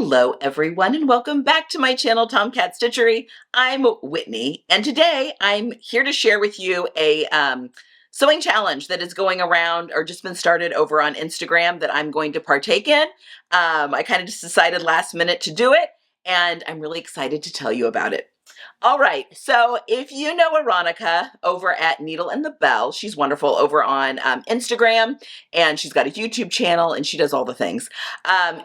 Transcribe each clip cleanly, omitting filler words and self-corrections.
Hello, everyone, and welcome back to my channel, Tomcat Stitchery. I'm Whitney, and today I'm here to share with you a sewing challenge that is going around or just been started over on Instagram that I'm going to partake in. I kind of just decided last minute to do it, and I'm really excited to tell you about it. All right, so if you know Aaronica over at Needle and the Belle, she's wonderful over on Instagram, and she's got a YouTube channel, and she does all the things.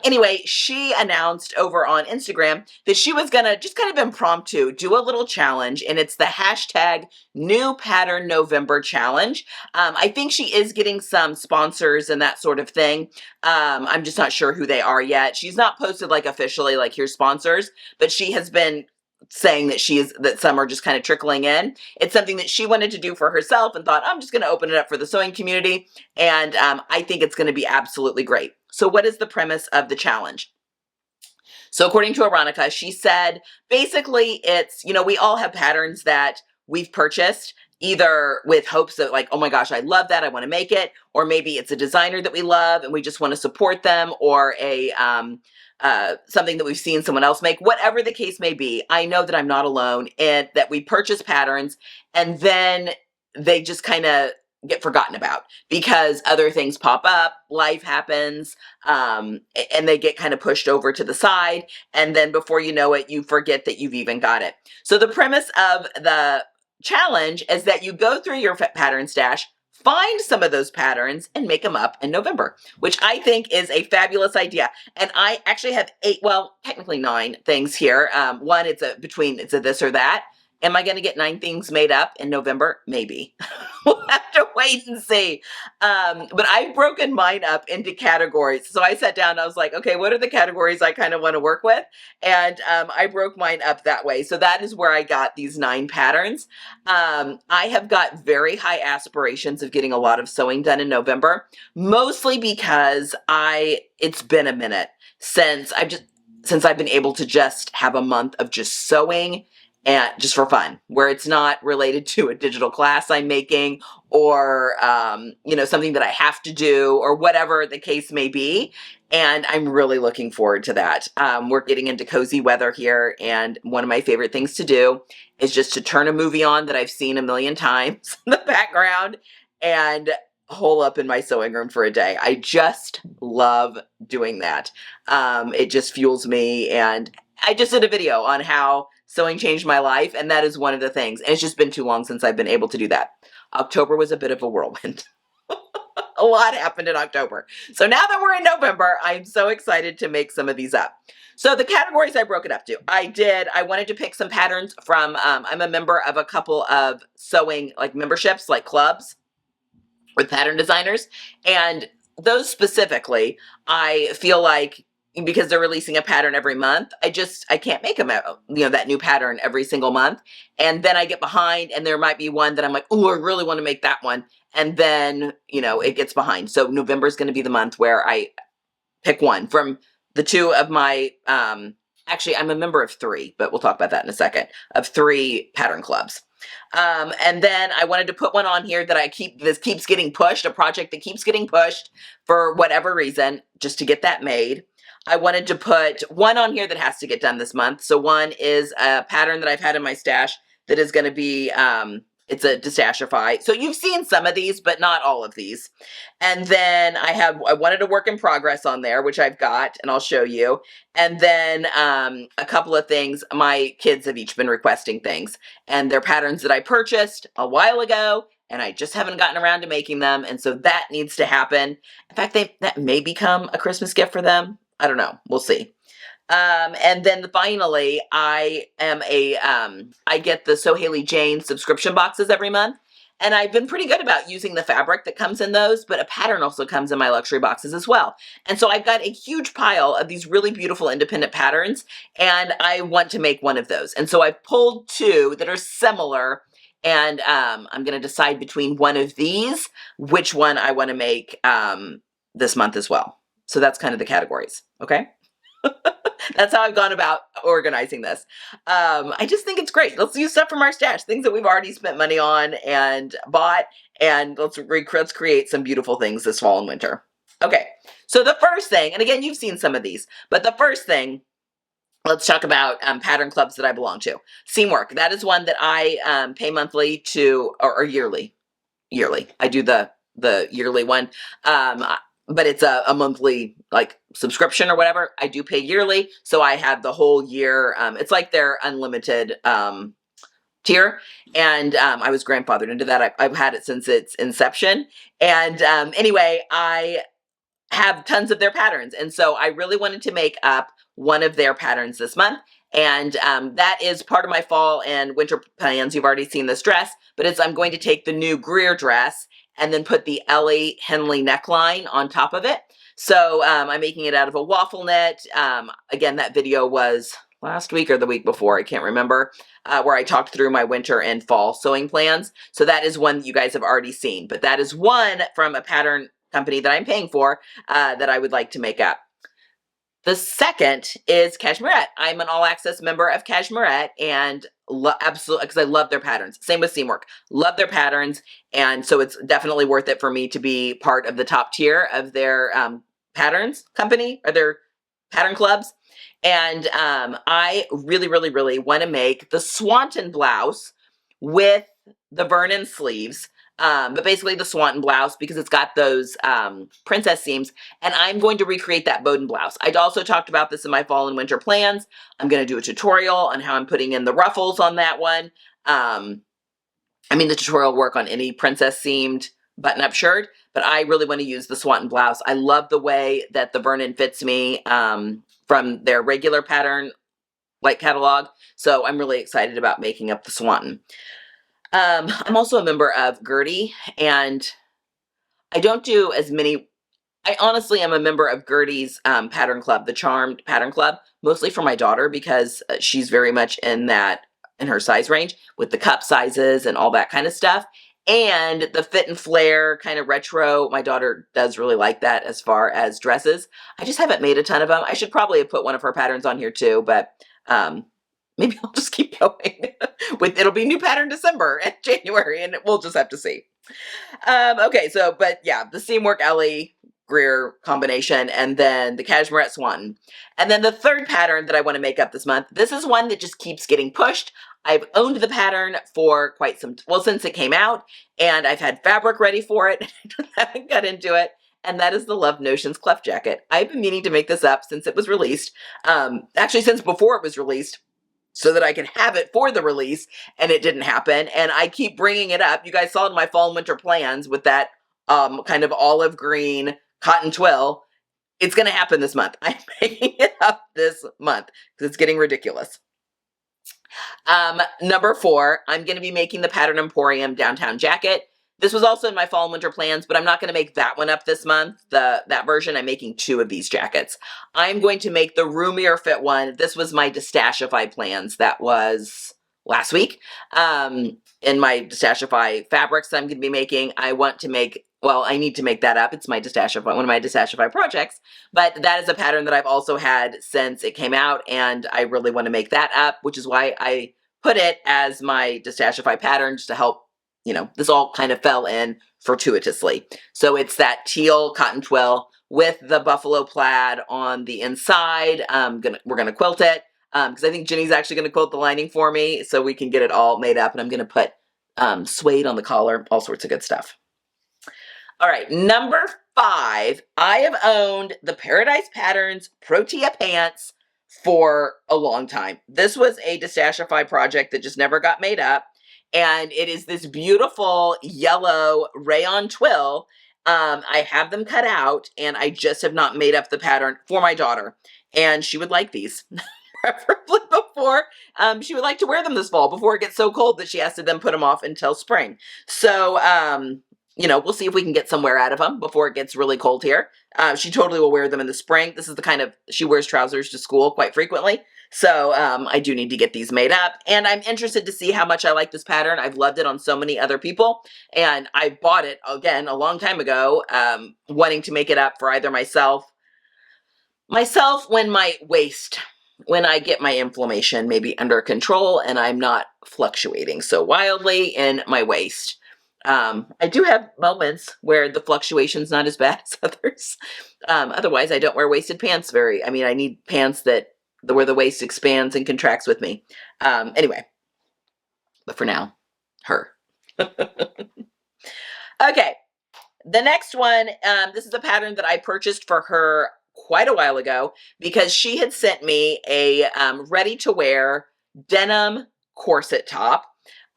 Anyway, she announced over on Instagram that she was gonna just kind of impromptu do a little challenge, and it's the hashtag New Pattern November Challenge. I think she is getting some sponsors and that sort of thing. I'm just not sure who they are yet. She's not posted like officially like here's sponsors, but she has been saying that some are just kind of trickling in. It's something that she wanted to do for herself and thought, I'm just going to open it up for the sewing community. And I think it's going to be absolutely great. So what is the premise of the challenge? So according to Aaronica, she said, basically it's, we all have patterns that we've purchased either with hopes that like, oh my gosh, I love that, I want to make it, or maybe it's a designer that we love and we just want to support them, or a something that we've seen someone else make. Whatever the case may be, I know that I'm not alone and that we purchase patterns and then they just kind of get forgotten about because other things pop up, life happens, and they get kind of pushed over to the side, and then before you know it, you forget that you've even got it. So the premise of the challenge is that you go through your pattern stash, find some of those patterns and make them up in November, which I think is a fabulous idea. And I actually have 8, well, technically 9 things here. One, it's a this or that. Am I going to get 9 things made up in November? Maybe. We'll have to wait and see. But I've broken mine up into categories. So I sat down and I was like, okay, what are the categories I kind of want to work with? And I broke mine up that way. So that is where I got these 9 patterns. I have got very high aspirations of getting a lot of sewing done in November, mostly because it's been a minute since I've been able to just have a month of just sewing and just for fun, where it's not related to a digital class I'm making or, something that I have to do or whatever the case may be. And I'm really looking forward to that. We're getting into cozy weather here. And one of my favorite things to do is just to turn a movie on that I've seen a million times in the background and hole up in my sewing room for a day. I just love doing that. It just fuels me. And I just did a video on how sewing changed my life, and that is one of the things. And it's just been too long since I've been able to do that. October was a bit of a whirlwind. A lot happened in October. So now that we're in November, I'm so excited to make some of these up. So the categories I broke it up to, I wanted to pick some patterns from, I'm a member of a couple of sewing like memberships, like clubs with pattern designers. And those specifically, I feel like because they're releasing a pattern every month, I can't make them, that new pattern every single month. And then I get behind and there might be one that I'm like, oh, I really want to make that one. And then, it gets behind. So November is going to be the month where I pick one from the 2 of my, actually I'm a member of 3, but we'll talk about that in a second, of 3 pattern clubs. And then I wanted to put one on here that this keeps getting pushed, a project that keeps getting pushed for whatever reason, just to get that made. I wanted to put one on here that has to get done this month. So one is a pattern that I've had in my stash that is going to be, it's a destashify. So you've seen some of these, but not all of these. And then I wanted a work in progress on there, which I've got, and I'll show you. And then a couple of things, my kids have each been requesting things, and they're patterns that I purchased a while ago, and I just haven't gotten around to making them. And so that needs to happen. In fact, that may become a Christmas gift for them. I don't know. We'll see. And then finally, I get the So Haley Jane subscription boxes every month. And I've been pretty good about using the fabric that comes in those, but a pattern also comes in my luxury boxes as well. And so I've got a huge pile of these really beautiful independent patterns, and I want to make one of those. And so I've pulled 2 that are similar, and I'm going to decide between one of these, which one I want to make this month as well. So that's kind of the categories, okay? That's how I've gone about organizing this. I just think it's great. Let's use stuff from our stash, things that we've already spent money on and bought, and let's create some beautiful things this fall and winter. Okay, so the first thing, and again, you've seen some of these, but the first thing let's talk about pattern clubs that I belong to. Seamwork, that is one that I pay monthly to, or yearly. Yearly. I do the yearly one. But it's a monthly like subscription or whatever. I do pay yearly, so I have the whole year. It's like their unlimited tier, and I was grandfathered into that. I've had it since its inception, and anyway, I have tons of their patterns. And so I really wanted to make up one of their patterns this month. And that is part of my fall and winter plans. You've already seen this dress, but I'm going to take the new Greer dress and then put the Ellie Henley neckline on top of it. So I'm making it out of a waffle knit. Again, that video was last week or the week before, I can't remember, where I talked through my winter and fall sewing plans. So that is one you guys have already seen, but that is one from a pattern company that I'm paying for that I would like to make up. The second is Cashmerette. I'm an all access member of Cashmerette and absolutely, because I love their patterns. Same with Seamwork. Love their patterns. And so it's definitely worth it for me to be part of the top tier of their patterns company or their pattern clubs. And I really, really, really want to make the Swanton blouse with the Vernon sleeves. But basically the Swanton blouse because it's got those princess seams, and I'm going to recreate that Bowden blouse. I'd also talked about this in my fall and winter plans. I'm going to do a tutorial on how I'm putting in the ruffles on that one. The tutorial work on any princess seamed button-up shirt, but I really want to use the Swanton blouse. I love the way that the Vernon fits me from their regular pattern like catalog, so I'm really excited about making up the Swanton. I'm also a member of Gertie, and I don't do as many. I honestly am a member of Gertie's pattern club, the Charmed Pattern Club, mostly for my daughter because she's very much in her size range with the cup sizes and all that kind of stuff. And the fit and flare kind of retro. My daughter does really like that as far as dresses. I just haven't made a ton of them. I should probably have put one of her patterns on here too, but maybe I'll just keep going with it'll be new pattern December and January, and we'll just have to see. Okay, so but yeah, the Seamwork Ellie Greer combination, and then the Cashmerette Swanton. And then the third pattern that I want to make up this month. This is one that just keeps getting pushed. I've owned the pattern for quite since it came out, and I've had fabric ready for it. I haven't got into it. And that is the Love Notions clef jacket. I've been meaning to make this up since it was released. Actually, since before it was released, so that I could have it for the release, and it didn't happen. And I keep bringing it up. You guys saw in my fall and winter plans with that kind of olive green cotton twill. It's going to happen this month. I'm making it up this month because it's getting ridiculous. Number 4, I'm going to be making the Pattern Emporium downtown jacket. This was also in my fall and winter plans, but I'm not going to make that one up this month. That version, I'm making 2 of these jackets. I'm going to make the roomier fit one. This was my Destashify plans. That was last week. In my Destashify fabrics I'm going to be making, I need to make that up. It's my Destashify, one of my Destashify projects, but that is a pattern that I've also had since it came out, and I really want to make that up, which is why I put it as my Destashify pattern, just to help, this all kind of fell in fortuitously. So it's that teal cotton twill with the buffalo plaid on the inside. We're gonna quilt it because I think Jenny's actually gonna quilt the lining for me so we can get it all made up, and I'm gonna put suede on the collar, all sorts of good stuff. All right, number 5, I have owned the Paradise Patterns Protea pants for a long time. This was a Destashify project that just never got made up. And it is this beautiful yellow rayon twill. I have them cut out, and I just have not made up the pattern for my daughter. And she would like these, preferably before she would like to wear them this fall, before it gets so cold that she has to then put them off until spring. So, we'll see if we can get some wear out of them before it gets really cold here. She totally will wear them in the spring. This is the kind of, she wears trousers to school quite frequently. So I do need to get these made up, and I'm interested to see how much I like this pattern. I've loved it on so many other people, and I bought it again a long time ago, wanting to make it up for either myself when I get my inflammation maybe under control and I'm not fluctuating so wildly in my waist. I do have moments where the fluctuation's not as bad as others. Otherwise, I don't wear waisted pants I need pants that where the waist expands and contracts with me. Anyway, but for now, her. Okay. The next one, this is a pattern that I purchased for her quite a while ago because she had sent me a ready-to-wear denim corset top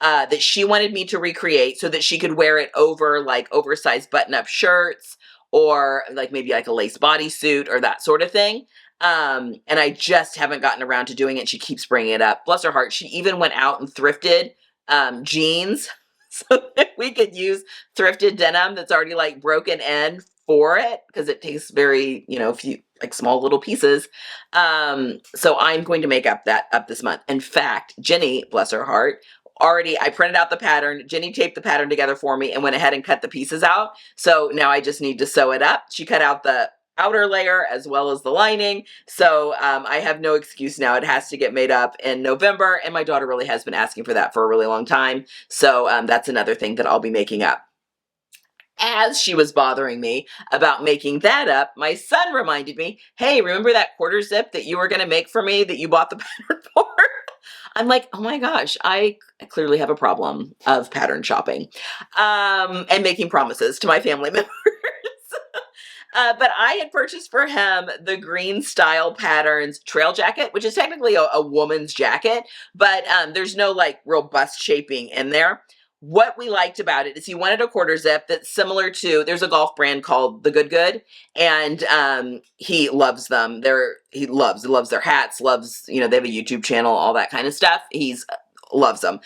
that she wanted me to recreate so that she could wear it over like oversized button-up shirts or like maybe like a lace bodysuit or that sort of thing. And I just haven't gotten around to doing it. She keeps bringing it up. Bless her heart. She even went out and thrifted jeans so that we could use thrifted denim that's already like broken in for it because it takes very, few like small little pieces. So I'm going to make up this month. In fact, Jenny, bless her heart, I printed out the pattern. Jenny taped the pattern together for me and went ahead and cut the pieces out. So now I just need to sew it up. She cut out the outer layer as well as the lining. So I have no excuse now. It has to get made up in November, and my daughter really has been asking for that for a really long time. So that's another thing that I'll be making up. As she was bothering me about making that up, my son reminded me, hey, remember that quarter zip that you were going to make for me that you bought the pattern for? I'm like, oh my gosh, I clearly have a problem of pattern shopping and making promises to my family members. But I had purchased for him the Green Style Patterns trail jacket, which is technically a woman's jacket, but there's no like real bust shaping in there. What we liked about it is he wanted a quarter zip that's similar to, there's a golf brand called The Good Good, and he loves them. He loves their hats, loves, they have a YouTube channel, all that kind of stuff. Loves them.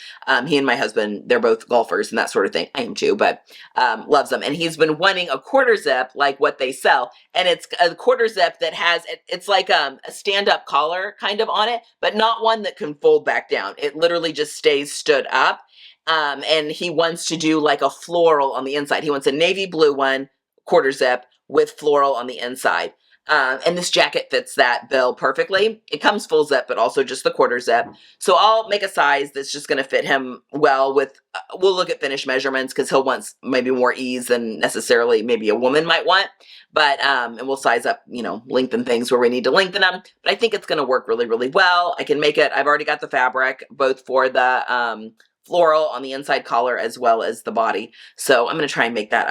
He and my husband, they're both golfers and that sort of thing. I am too, but loves them. And he's been wanting a quarter zip like what they sell. And it's a quarter zip that has, it's like a stand-up collar kind of on it, but not one that can fold back down. It literally just stays stood up. And he wants to do like a floral on the inside. He wants a navy blue one, quarter zip with floral on the inside. And this jacket fits that bill perfectly. It comes full zip, but also just the quarter zip. So I'll make a size that's just going to fit him well with, we'll look at finished measurements because he'll want maybe more ease than necessarily maybe a woman might want. But, and we'll size up, lengthen things where we need to lengthen them. But I think it's going to work really, really well. I can make it. I've already got the fabric, both for the floral on the inside collar as well as the body. So I'm going to try and make that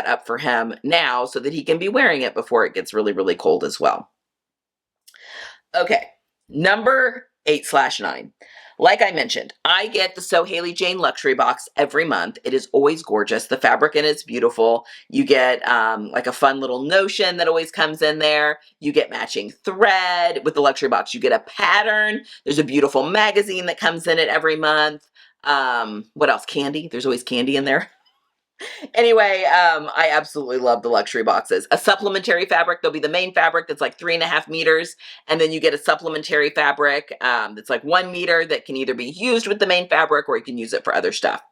up for him now so that he can be wearing it before it gets really, really cold as well. Okay, number 8/9. Like I mentioned, I get the So Haley Jane luxury box every month. It is always gorgeous. The fabric in it's beautiful. You get like a fun little notion that always comes in there. You get matching thread with the luxury box. You get a pattern. There's a beautiful magazine that comes in it every month. What else? Candy. There's always candy in there. Anyway, I absolutely love the luxury boxes. A supplementary fabric, there'll be the main fabric that's like 3.5 meters, and then you get a supplementary fabric that's like 1 meter that can either be used with the main fabric or you can use it for other stuff.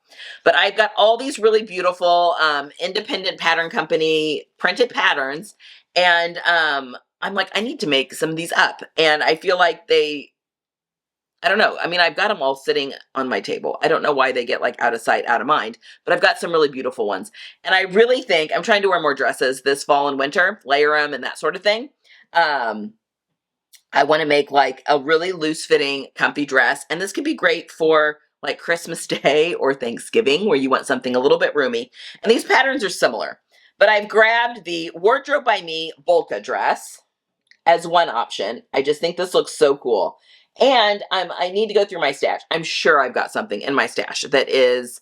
But I've got all these really beautiful independent pattern company printed patterns, and I'm like, I need to make some of these up, and I feel like I don't know. I mean, I've got them all sitting on my table. I don't know why they get like out of sight, out of mind, but I've got some really beautiful ones. And I really think I'm trying to wear more dresses this fall and winter, layer them and that sort of thing. I want to make like a really loose fitting, comfy dress. And this could be great for like Christmas Day or Thanksgiving where you want something a little bit roomy. And these patterns are similar, but I've grabbed the Wardrobe by Me Bolka dress as one option. I just think this looks so cool. And I need to go through my stash. I'm sure I've got something in my stash that is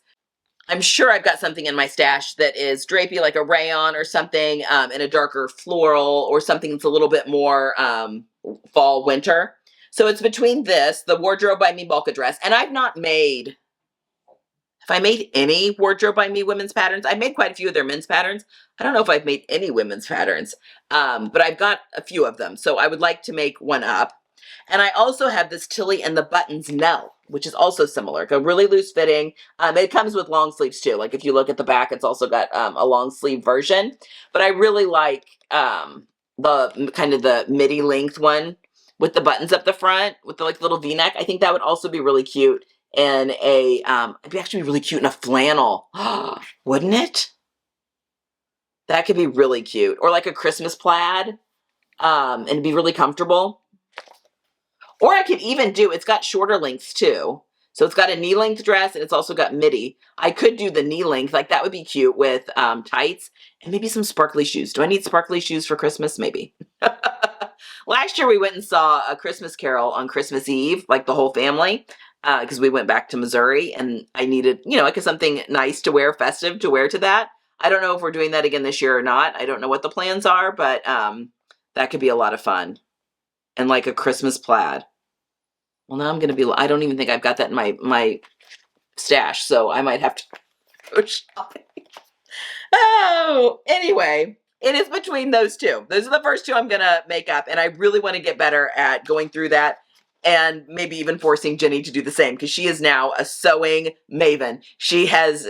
drapey, like a rayon or something in a darker floral or something that's a little bit more fall, winter. So it's between this, the Wardrobe by Me Bolka dress, and have I made any Wardrobe by Me women's patterns? I've made quite a few of their men's patterns. I don't know if I've made any women's patterns, but I've got a few of them. So I would like to make one up. And I also have this Tilly and the Buttons Nell, which is also similar, a really loose fitting. It comes with long sleeves too. Like if you look at the back, it's also got a long sleeve version. But I really like the kind of the midi length one with the buttons up the front with the like little V-neck. I think that would also be really cute in it'd actually be really cute in a flannel. Wouldn't it? That could be really cute. Or like a Christmas plaid and it'd be really comfortable. Or I could even do, it's got shorter lengths too. So it's got a knee length dress and it's also got midi. I could do the knee length, like that would be cute with tights and maybe some sparkly shoes. Do I need sparkly shoes for Christmas? Maybe. Last year we went and saw A Christmas Carol on Christmas Eve, like the whole family, because we went back to Missouri and I needed, you know, like something nice to wear, festive to wear to that. I don't know if we're doing that again this year or not. I don't know what the plans are, but that could be a lot of fun. And like a Christmas plaid. Well, now I'm going to be, I don't even think I've got that in my stash, so I might have to go shopping. Oh, anyway, it is between those two. Those are the first two I'm going to make up, and I really want to get better at going through that and maybe even forcing Jenny to do the same because she is now a sewing maven. She has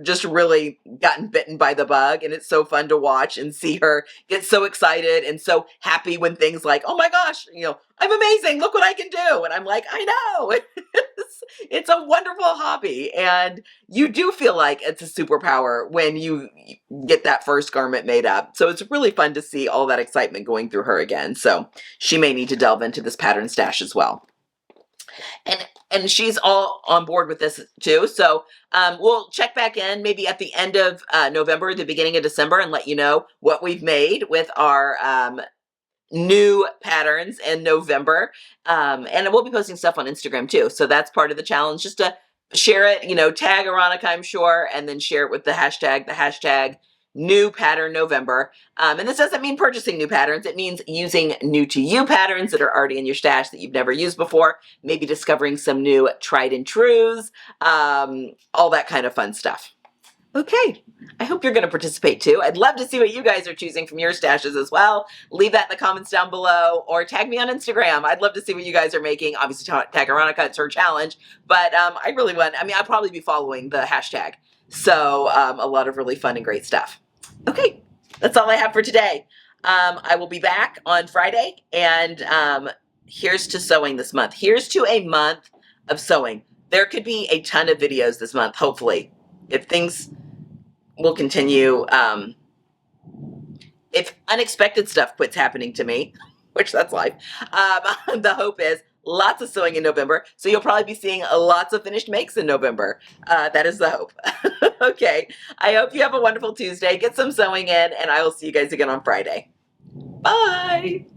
just really gotten bitten by the bug, and it's so fun to watch and see her get so excited and so happy when things like, oh my gosh, you know, I'm amazing, look what I can do. And I'm like, I know. It's a wonderful hobby, and you do feel like it's a superpower when you get that first garment made up. So it's really fun to see all that excitement going through her again. So she may need to delve into this pattern stash as well. And she's all on board with this too. So we'll check back in maybe at the end of November, the beginning of December, and let you know what we've made with our new patterns in November. And we'll be posting stuff on Instagram too. So that's part of the challenge, just to share it, you know, tag Aaronica, I'm sure, and then share it with the hashtag new pattern November. And this doesn't mean purchasing new patterns. It means using new to you patterns that are already in your stash that you've never used before, maybe discovering some new tried and trues, all that kind of fun stuff. Okay, I hope you're going to participate too. I'd love to see what you guys are choosing from your stashes as well. Leave that in the comments down below or tag me on Instagram. I'd love to see what you guys are making. Obviously, tag Aaronica, it's her challenge. But I really want, I mean, I'll probably be following the hashtag. So a lot of really fun and great stuff. Okay, that's all I have for today. I will be back on Friday, and here's to sewing this month. Here's to a month of sewing. There could be a ton of videos this month, hopefully. If things will continue, if unexpected stuff quits happening to me, which that's life, the hope is lots of sewing in November. So you'll probably be seeing lots of finished makes in November. That is the hope. Okay, I hope you have a wonderful Tuesday. Get some sewing in, and I will see you guys again on Friday. Bye.